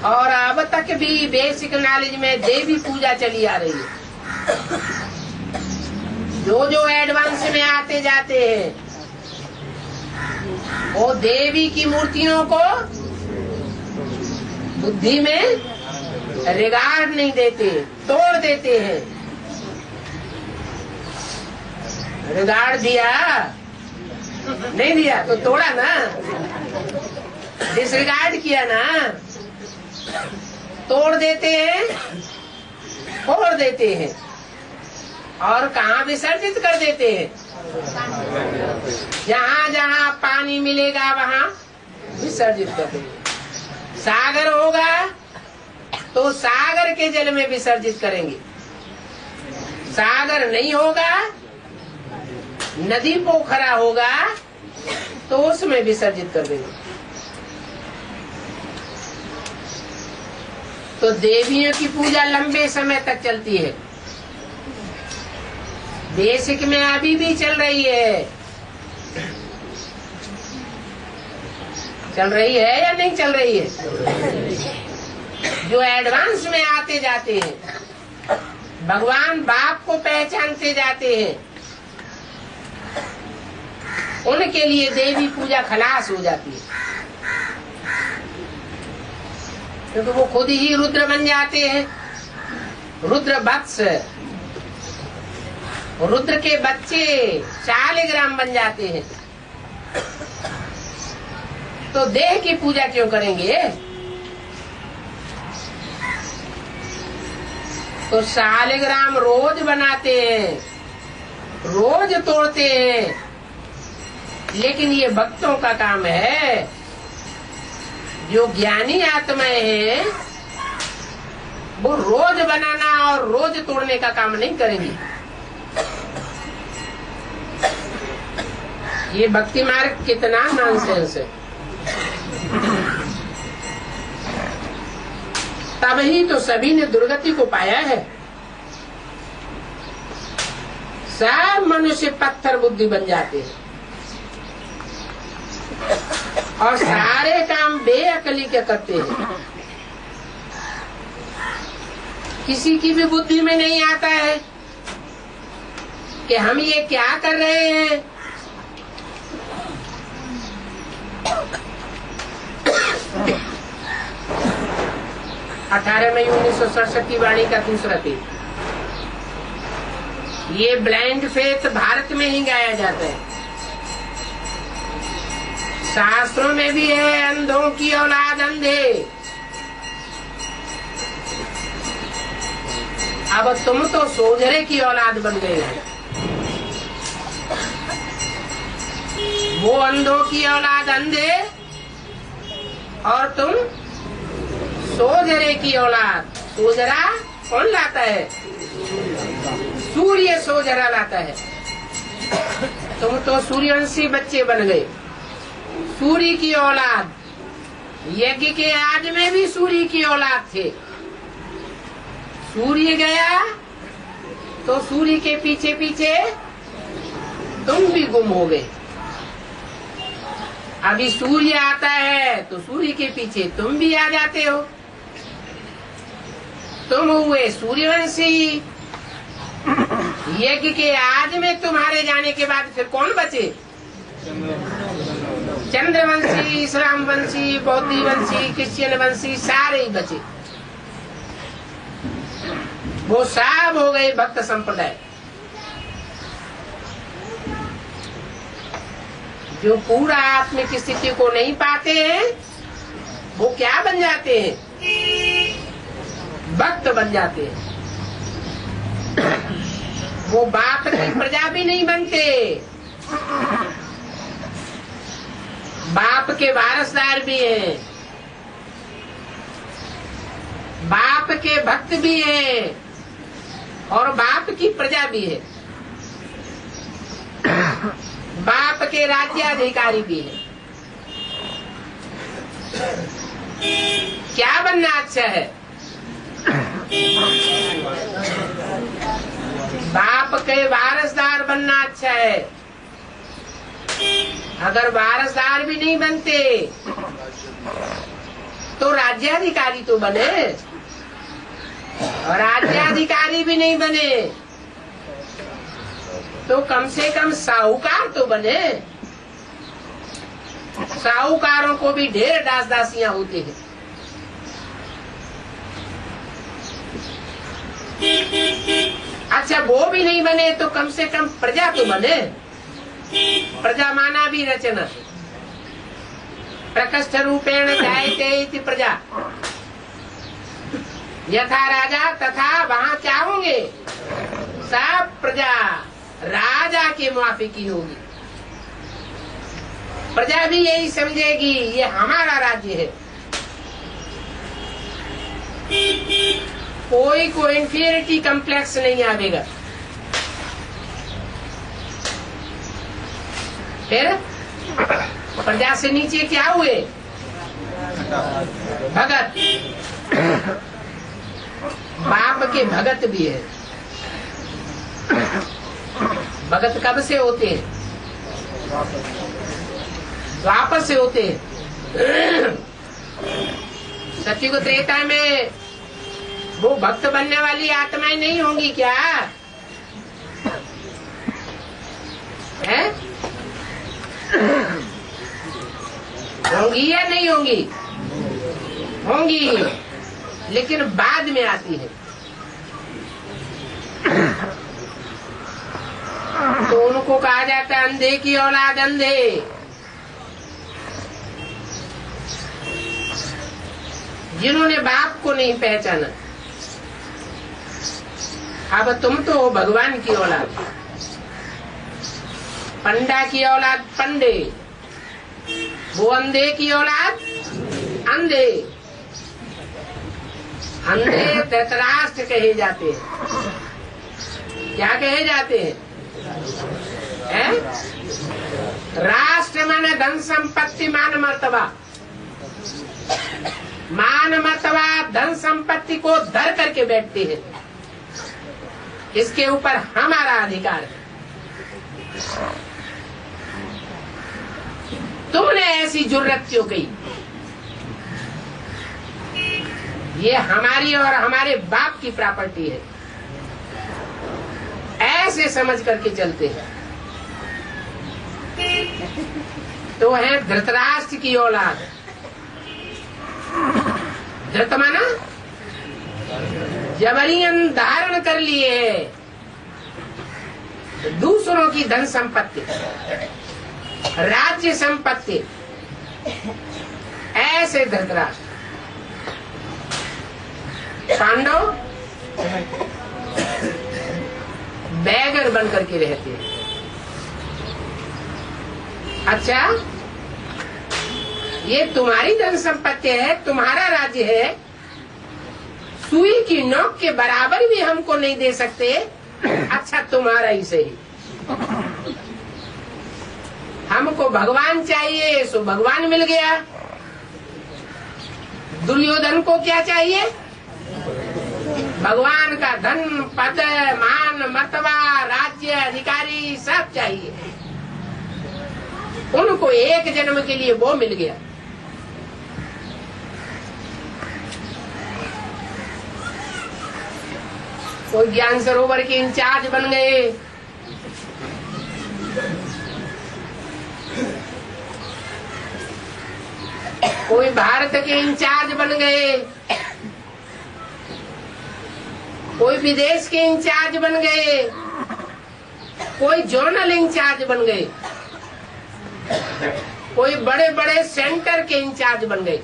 और अब तक भी बेसिक नॉलेज में देवी पूजा चली आ रही है। जो जो एडवांस में आते जाते हैं वो देवी की मूर्तियों को बुद्धि में रिगार्ड नहीं देते, तोड़ देते हैं। रिगार्ड दिया नहीं दिया तो तोड़ा ना, डिसरिगार्ड किया ना, तोड़ देते हैं, फोड़ देते हैं और कहाँ विसर्जित कर देते हैं। जहाँ जहाँ पानी मिलेगा वहाँ विसर्जित कर देंगे। सागर होगा तो सागर के जल में विसर्जित करेंगे। सागर नहीं होगा, नदी पोखरा होगा तो उसमें विसर्जित कर देंगे। तो देवियों की पूजा लंबे समय तक चलती है। बेसिक में अभी भी चल रही है। चल रही है या नहीं चल रही है? जो एडवांस में आते जाते हैं, भगवान बाप को पहचानते जाते हैं, उनके लिए देवी पूजा खलास हो जाती है, क्योंकि वो खुद ही रुद्र बन जाते हैं। रुद्र वत्स, रुद्र के बच्चे शालिग्राम बन जाते हैं। तो देह की पूजा क्यों करेंगे? तो शालिग्राम रोज बनाते हैं, रोज तोड़ते हैं, लेकिन ये भक्तों का काम है। जो ज्ञानी आत्माएं हैं वो रोज बनाना और रोज तोड़ने का काम नहीं करेंगी। ये भक्ति मार्ग कितना नॉनसेंस है। तभी तो सभी ने दुर्गति को पाया है। सब मनुष्य पत्थर बुद्धि बन जाते हैं और सारे काम बेअकली के करते हैं। किसी की भी बुद्धि में नहीं आता है कि हम ये क्या कर रहे हैं। अठारह मई 1967 की वाणी का दूसरा पेज। ये ब्लाइंड फेथ भारत में ही गाया जाता है। शास्त्रों में भी है, अंधों की औलाद अंधे। अब तुम तो सोझरे की औलाद बन गए हो। वो अंधों की औलाद अंधे और तुम सोझरे की औलाद। सोझरा कौन लाता है? सूर्य सोझरा लाता है। तुम तो सूर्यवंशी बच्चे बन गए, सूर्य की औलाद। यज्ञ के आज में भी सूर्य की औलाद थे। सूर्य गया तो सूर्य के पीछे पीछे तुम भी गुम हो गए। अभी सूर्य आता है तो सूर्य के पीछे तुम भी आ जाते हो। तुम हुए सूर्यवंशी। यज्ञ के आज में तुम्हारे जाने के बाद फिर कौन बचे? चंद्रवंशी, इस्लाम वंशी, बौद्धी वंशी, क्रिश्चियन वंशी, सारे ही बचे। वो सब हो गए भक्त संप्रदाय। जो पूरा आत्मिक स्थिति को नहीं पाते हैं वो क्या बन जाते हैं? भक्त बन जाते हैं। वो बाप की प्रजा भी नहीं बनते, बाप के वारसदार भी हैं, बाप के भक्त भी हैं और बाप की प्रजा भी है। बाप के राज्याधिकारी भी है। क्या बनना अच्छा है? बाप के वारसदार बनना अच्छा है। अगर वारसदार भी नहीं बनते तो राज्याधिकारी तो बने, और राज्याधिकारी भी नहीं बने तो कम से कम साहूकार तो बने। साहूकारों को भी ढेर दास दासियां होती है। अच्छा वो भी नहीं बने तो कम से कम प्रजा तो बने। प्रजा माना भी रचना। प्रकष्ठ रूपेण जायते इति प्रजा। यथा राजा तथा वहाँ क्या होंगे? सब प्रजा राजा के मुआफिकी होगी। प्रजा भी यही समझेगी ये हमारा राज्य है। कोई को इंफीरियरिटी कम्प्लेक्स नहीं आवेगा। फिर प्रजा से नीचे क्या हुए? भगत। बाप के भगत भी है। भगत कब से होते हैं? द्वापर से होते हैं। सतयुग त्रेता में वो भक्त बनने वाली आत्माएं नहीं होंगी क्या? है? होंगी या नहीं होंगी? होंगी, लेकिन बाद में आती है। तो उनको कहा जाता है अंधे की औलाद अंधे। जिन्होंने बाप को नहीं पहचाना। अब तुम तो हो भगवान की औलाद, पंडा की औलाद पंडे, वो अंधे की औलाद अंधे। अंधे धृतराष्ट्र कहे जाते हैं। क्या कहे जाते हैं? राष्ट्र माने धन संपत्ति, मान मर्तबा। मान मर्तबा धन संपत्ति को धर करके बैठते हैं। इसके ऊपर हमारा अधिकार है। तुमने ऐसी जुर्रत क्यों की? ये हमारी और हमारे बाप की प्रॉपर्टी है। ऐसे समझ करके चलते हैं। तो है धृतराष्ट्र की औलाद। धृत माना जबरियन धारण कर लिए दूसरों की धन संपत्ति, राज्य संपत्ति। ऐसे धृतराष्ट्र। पांडव बैगर बन करके रहते हैं। अच्छा, ये तुम्हारी धन संपत्ति है, तुम्हारा राज्य है, सुई की नोक के बराबर भी हमको नहीं दे सकते। अच्छा, तुम्हारा ही सही। हमको भगवान चाहिए, सो भगवान मिल गया। दुर्योधन को क्या चाहिए? भगवान का धन, पद, मान, मर्तबा, राज्य, अधिकारी सब चाहिए। उनको एक जन्म के लिए वो मिल गया। कोई ज्ञान सरोवर के इंचार्ज बन गए, कोई भारत के इंचार्ज बन गए, कोई विदेश के इंचार्ज बन गए, कोई जोनल इंचार्ज बन गए, कोई बड़े बड़े सेंटर के इंचार्ज बन गए।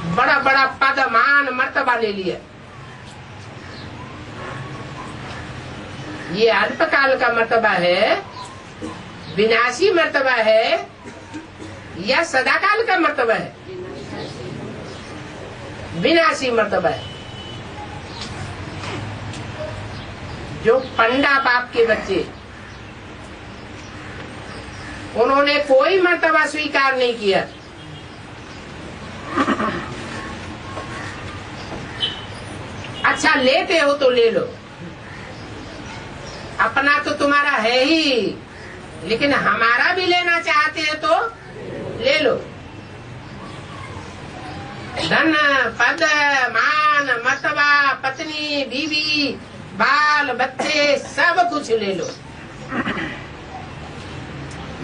बड़ा बड़ा पद, मान, मर्तबा ले लिया। ये अल्पकाल का मर्तबा है, विनाशी मर्तबा है, या सदाकाल का मर्तबा है? विनाशी मर्तबा है। जो पंडा बाप के बच्चे, उन्होंने कोई मर्तबा स्वीकार नहीं किया। अच्छा, लेते हो तो ले लो, अपना तो तुम्हारा है ही, लेकिन हमारा भी लेना चाहते हैं तो ले लो। धन, पद, मान, मर्तबा, पत्नी, बीवी, बाल बच्चे सब कुछ ले लो।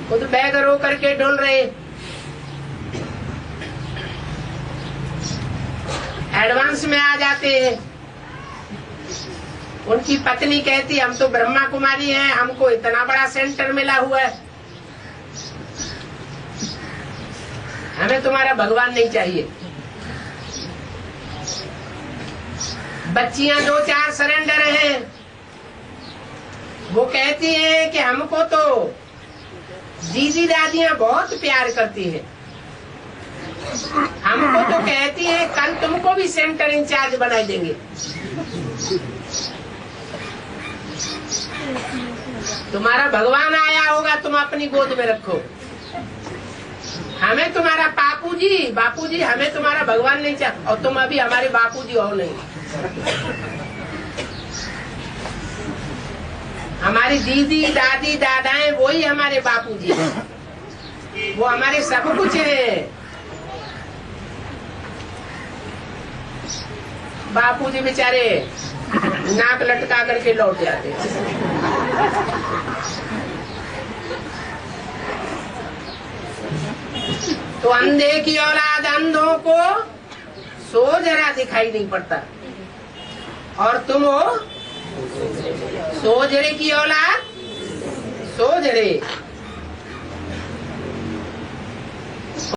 खुद बैगर होकर के डोल रहे। एडवांस में आ जाते हैं। उनकी पत्नी कहती, हम तो ब्रह्मा कुमारी हैं, हमको इतना बड़ा सेंटर मिला हुआ है, हमें तुम्हारा भगवान नहीं चाहिए। बच्चियां 2-4 सरेंडर हैं, वो कहती हैं कि हमको तो दीदी दादियां बहुत प्यार करती हैं, हमको तो कहती है कल तुमको भी सेंटर इंचार्ज बना देंगे। तुम्हारा भगवान आया होगा, तुम अपनी गोद में रखो। हमें तुम्हारा बापूजी हमें तुम्हारा भगवान नहीं चाहिए, और तुम अभी हमारे बापूजी हो नहीं। हमारी दीदी दादी दादाएं वही हमारे बापूजी हैं, वो हमारे सब कुछ है। बापूजी बेचारे नाक लटका करके लौट जाते। तो अंधे की औलाद अंधों को सो जरा दिखाई नहीं पड़ता, और तुम हो सोजरे की औलाद सोजरे।